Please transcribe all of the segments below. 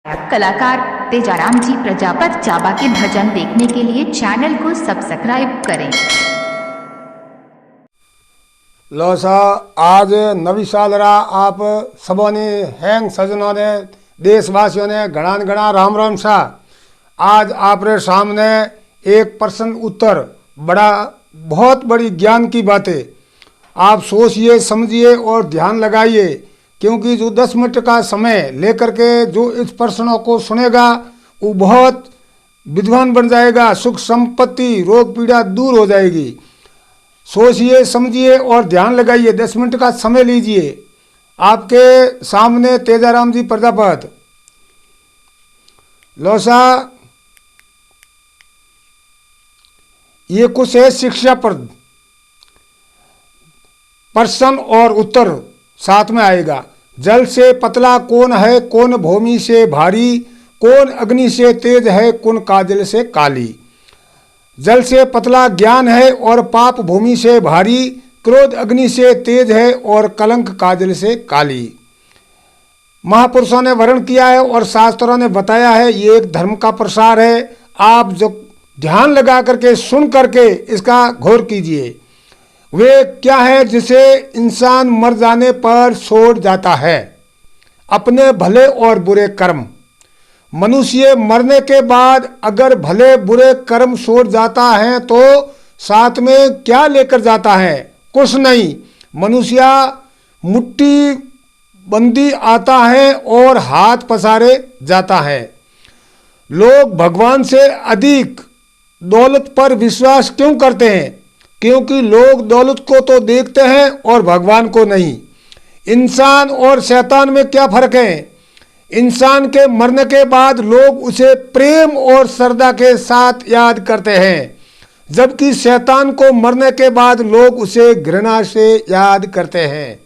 कलाकार तेजाराम जी प्रजापत चाबा के भजन देखने के लिए चैनल को सब्सक्राइब करें। लो सा आज नवी साल रहा आप सबों ने हैंग सजनों ने देशवासियों ने घना घना राम राम सा। आज आपरे सामने एक प्रश्न उत्तर बड़ा बहुत बड़ी ज्ञान की बातें आप सोचिए समझिए और ध्यान लगाइए, क्योंकि जो 10 मिनट का समय लेकर के जो इस प्रश्नों को सुनेगा वो बहुत विद्वान बन जाएगा, सुख संपत्ति रोग पीड़ा दूर हो जाएगी। सोचिए समझिए और ध्यान लगाइए, 10 मिनट का समय लीजिए। आपके सामने तेजाराम जी प्रजापत। लोसा ये कुछ है शिक्षाप्रद प्रश्न और उत्तर साथ में आएगा। जल से पतला कौन है, कौन भूमि से भारी, कौन अग्नि से तेज है, कौन काजल से काली। जल से पतला ज्ञान है और पाप भूमि से भारी, क्रोध अग्नि से तेज है और कलंक काजल से काली। महापुरुषों ने वर्णन किया है और शास्त्रों ने बताया है, ये एक धर्म का प्रसार है। आप जो ध्यान लगा करके सुन करके इसका गौर कीजिए। वे क्या है जिसे इंसान मर जाने पर छोड़ जाता है, अपने भले और बुरे कर्म। मनुष्य मरने के बाद अगर भले बुरे कर्म छोड़ जाता है तो साथ में क्या लेकर जाता है? कुछ नहीं। मनुष्य मुट्ठी बंदी आता है और हाथ पसारे जाता है। लोग भगवान से अधिक दौलत पर विश्वास क्यों करते हैं? क्योंकि लोग दौलत को तो देखते हैं और भगवान को नहीं। इंसान और शैतान में क्या फर्क है? इंसान के मरने के बाद लोग उसे प्रेम और श्रद्धा के साथ याद करते हैं, जबकि शैतान को मरने के बाद लोग उसे घृणा से याद करते हैं।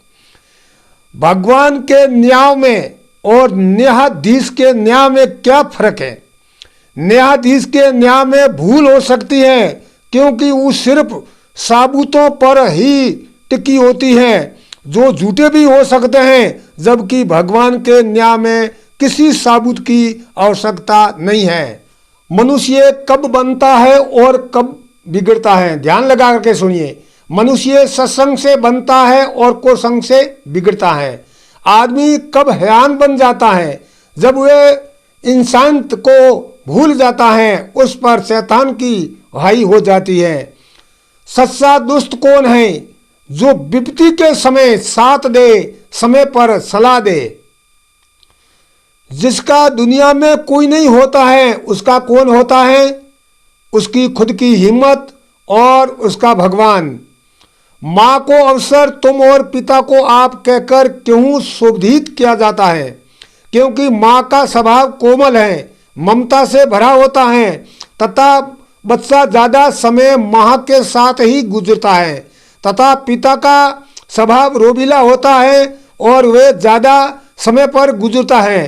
भगवान के न्याय में और न्यायाधीश के न्याय में क्या फर्क है? न्यायाधीश के न्याय में भूल हो सकती है, क्योंकि वो सिर्फ साबुतों पर ही टिकी होती है, जो झूठे भी हो सकते हैं, जबकि भगवान के न्याय में किसी साबुत की आवश्यकता नहीं है। मनुष्य कब बनता है और कब बिगड़ता है? ध्यान लगा करके सुनिए। मनुष्य सत्संग से बनता है और कुसंग से बिगड़ता है। आदमी कब हयान बन जाता है? जब वे इंसान को भूल जाता है, उस पर शैतान की हाई हो जाती है। सच्चा दुष्ट कौन है? जो विपत्ति के समय साथ दे, समय पर सलाह दे। जिसका दुनिया में कोई नहीं होता है, उसका कौन होता है? उसकी खुद की हिम्मत और उसका भगवान। माँ को अवसर तुम और पिता को आप कहकर क्यों शोभित किया जाता है? क्योंकि माँ का स्वभाव कोमल है, ममता से भरा होता है तथा बच्चा ज़्यादा समय माँ के साथ ही गुजरता है, तथा पिता का स्वभाव रोबीला होता है और वे ज़्यादा समय पर गुजरता है।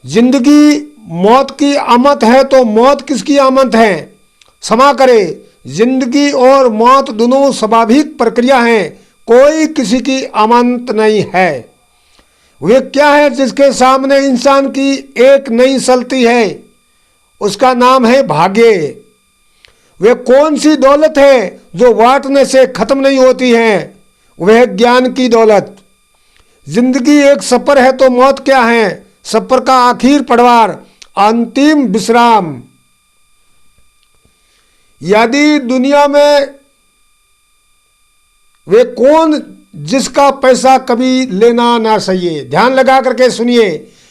जिंदगी मौत की आमद है तो मौत किसकी आमद है? क्षमा करे, जिंदगी और मौत दोनों स्वाभाविक प्रक्रिया हैं, कोई किसी की आमंत नहीं है। वे क्या है जिसके सामने इंसान की एक नहीं चलती है? उसका नाम है भाग्य। वे कौन सी दौलत है जो बांटने से खत्म नहीं होती है? वह ज्ञान की दौलत। जिंदगी एक सफर है तो मौत क्या है? सफर का आखिर पड़ाव, अंतिम विश्राम। यदि दुनिया में वे कौन जिसका पैसा कभी लेना ना चाहिए? ध्यान लगा करके सुनिए।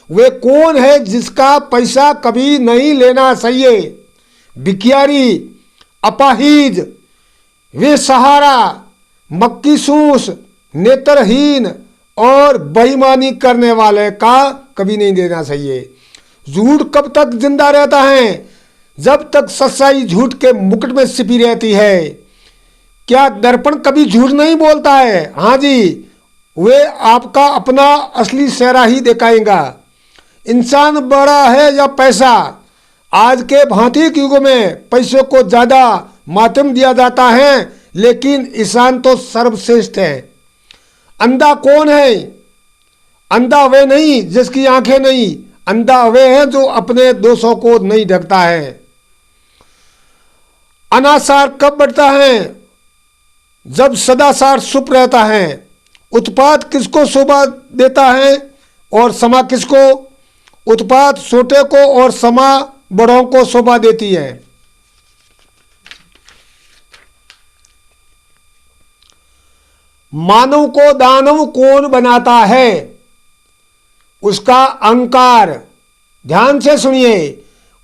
वे कौन है जिसका पैसा कभी नहीं लेना चाहिए? भिखारी, अपाहिज, वे सहारा, मक्की सूस, नेत्रहीन और बेईमानी करने वाले का कभी नहीं देना चाहिए। झूठ कब तक जिंदा रहता है? जब तक सच्चाई झूठ के मुकुट में छिपी रहती है। क्या दर्पण कभी झूठ नहीं बोलता है? हाँ जी, वे आपका अपना असली चेहरा ही दिखाएगा। इंसान बड़ा है या पैसा? आज के भौतिक युग में पैसों को ज़्यादा माध्यम दिया जाता है, लेकिन इंसान तो सर्वश्रेष्ठ है। अंधा कौन है? अंधा वे नहीं जिसकी आंखें नहीं, अंधा वे है जो अपने दोषों को नहीं ढकता है। अनासार कब बढ़ता है? जब सदाचार चुप रहता है। उत्पात किसको शोभा देता है और समा किसको? उत्पात छोटे को और समा बड़ों को शोभा देती है। मानव को दानव कौन बनाता है? उसका अहंकार। ध्यान से सुनिए,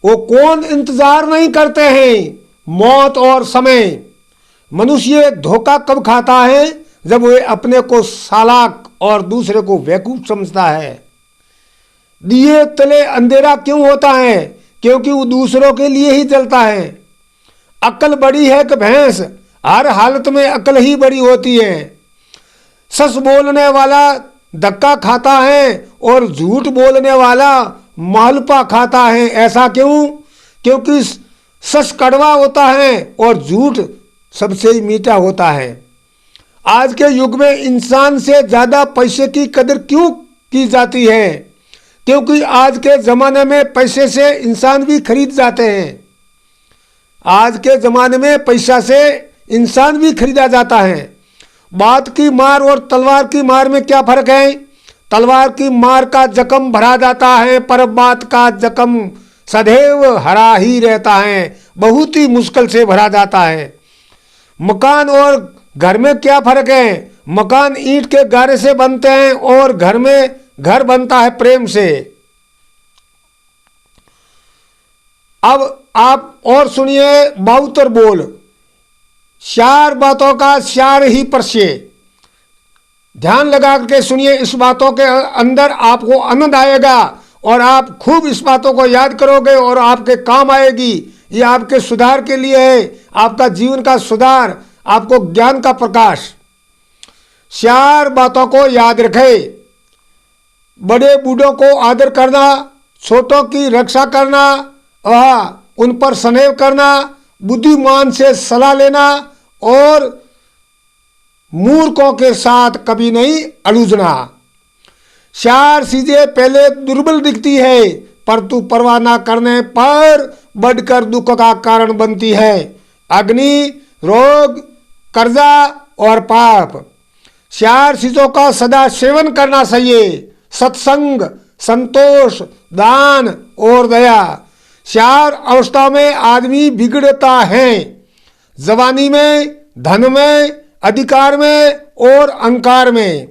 वो कौन इंतजार नहीं करते हैं मौत और समय। मनुष्य धोखा कब खाता है? जब वह अपने को चालाक और दूसरे को बेवकूफ समझता है। दिए तले अंधेरा क्यों होता है? क्योंकि वो दूसरों के लिए ही जलता है। अक्ल बड़ी है कि भैंस? हर हालत में अक्ल ही बड़ी होती है। सच बोलने वाला धक्का खाता है और झूठ बोलने वाला मालपा खाता है। ऐसा क्यों? क्योंकि सच कड़वा होता है और झूठ सबसे ही मीठा होता है। आज के युग में इंसान से ज्यादा पैसे की कदर क्यों की जाती है? क्योंकि आज के जमाने में पैसे से इंसान भी खरीद जाते हैं। आज के जमाने में पैसा से इंसान भी खरीदा जाता है। बात की मार और तलवार की मार में क्या फर्क है? तलवार की मार का जख्म भरा जाता है, पर बात का जख्म सदैव हरा ही रहता है, बहुत ही मुश्किल से भरा जाता है। मकान और घर में क्या फर्क है? मकान ईंट के गारे से बनते हैं और घर में घर बनता है प्रेम से। अब आप और सुनिए बाउतर बोल। चार बातों का चार ही प्रश्य। ध्यान लगा करके सुनिए, इस बातों के अंदर आपको आनंद आएगा और आप खूब इस बातों को याद करोगे और आपके काम आएगी। ये आपके सुधार के लिए है, आपका जीवन का सुधार, आपको ज्ञान का प्रकाश। चार बातों को याद रखें। बड़े बूढ़ों को आदर करना, छोटों की रक्षा करना, उन पर स्नेह करना, बुद्धिमान से सलाह लेना और मूर्खों के साथ कभी नहीं अलूझना। चार चीजें पहले दुर्बल दिखती है, परंतु परवाह न करने पर बढ़कर दुख का कारण बनती है। अग्नि, रोग, कर्जा और पाप। चार चीजों का सदा सेवन करना चाहिए। सत्संग, संतोष, दान और दया। चार अवस्था में आदमी बिगड़ता है। जवानी में, धन में, अधिकार में और अहंकार में।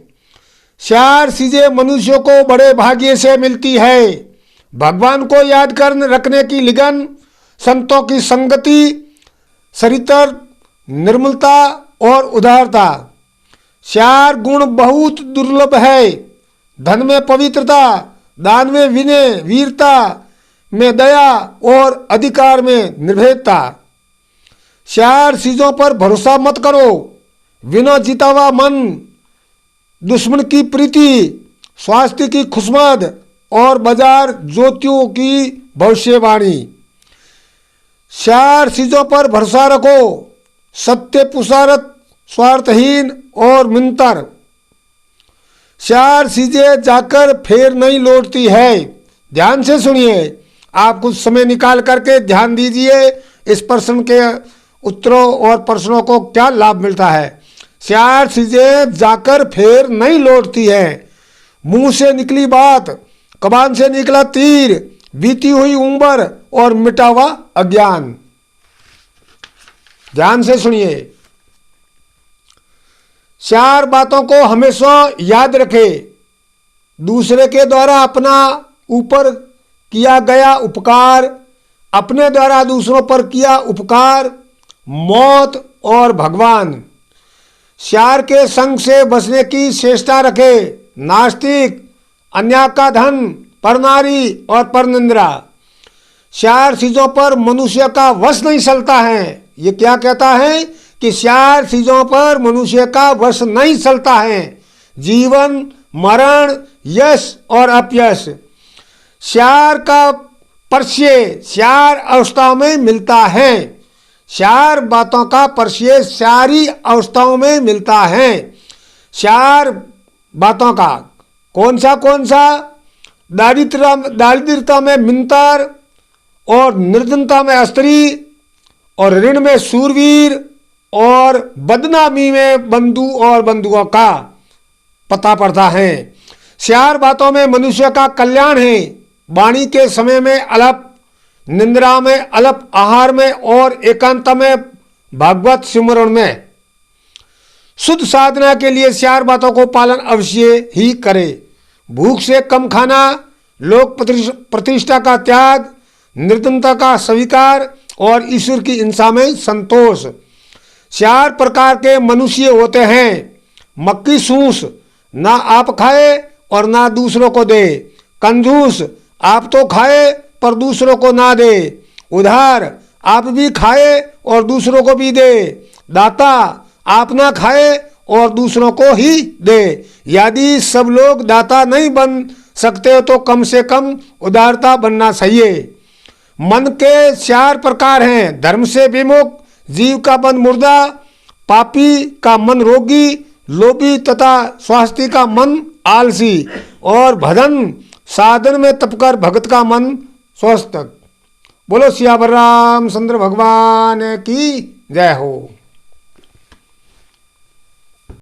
चार चीजें मनुष्यों को बड़े भाग्य से मिलती है। भगवान को याद कर रखने की लगन, संतों की संगति, चरित्र, निर्मलता और उदारता। चार गुण बहुत दुर्लभ है। धन में पवित्रता, दान में विनय, वीरता में दया और अधिकार में निर्भयता। चार चीजों पर भरोसा मत करो। बिना जीता हुआ मन, दुश्मन की प्रीति, स्वास्थ्य की खुशमद और बाजार ज्योतियों की भविष्यवाणी। चार चीजों पर भरोसा रखो। सत्य, पुरुषार्थ, स्वार्थहीन और मिंतर। चार चीजें जाकर फिर नहीं लौटती है। ध्यान से सुनिए, आप कुछ समय निकाल करके ध्यान दीजिए इस प्रश्न के उत्तरों और प्रश्नों को क्या लाभ मिलता है। चार चीजें जाकर फिर नहीं लौटती है। मुंह से निकली बात, कबान से निकला तीर, बीती हुई उम्र और मिटा हुआ अज्ञान। ध्यान से सुनिए, चार बातों को हमेशा याद रखें। दूसरे के द्वारा अपना ऊपर किया गया उपकार, अपने द्वारा दूसरों पर किया उपकार, मौत और भगवान। चार के संग से बचने की चेष्टा रखे। नास्तिक, अन्य का धन, परनारी और परनिंद्रा। चार चीजों पर मनुष्य का वश नहीं चलता है। ये क्या कहता है कि चार चीजों पर मनुष्य का वश नहीं चलता है। जीवन, मरण, यश और अपयश। चार का परिचय चार अवस्थाओं में मिलता है। चार बातों का परिचय सारी अवस्थाओं में मिलता है। चार बातों का कौन सा? दारिद्रता में मिन्तार और निर्धनता में अस्त्री और ऋण में शूरवीर और बदनामी में बंधु और बंधुओं का पता पड़ता है। 4 बातों में मनुष्य का कल्याण है, वाणी के समय में अलप, निंद्रा में अलप, आहार में और एकांत में भागवत सिमरण में। शुद्ध साधना के लिए 4 बातों को पालन अवश्य ही करे। भूख से कम खाना, लोक प्रतिष्ठा का त्याग, निर्धनता का स्वीकार और ईश्वर की हिंसा में संतोष। 4 प्रकार के मनुष्य होते हैं। मक्की सूस, ना आप खाए और ना दूसरों को दे। कंजूस, आप तो खाए पर दूसरों को ना दे। उधार, आप भी खाए और दूसरों को भी दे। दाता, आप ना खाए और दूसरों को ही दे। यदि सब लोग दाता नहीं बन सकते तो कम से कम उदारता बनना चाहिए। मन के 4 प्रकार हैं। धर्म से विमुख जीव का मन मुर्दा, पापी का मन रोगी, लोभी तथा स्वास्थ्य का मन आलसी और भजन साधन में तपकर भगत का मन स्वस्थ। बोलो सियावर रामचंद्र भगवान की जय हो।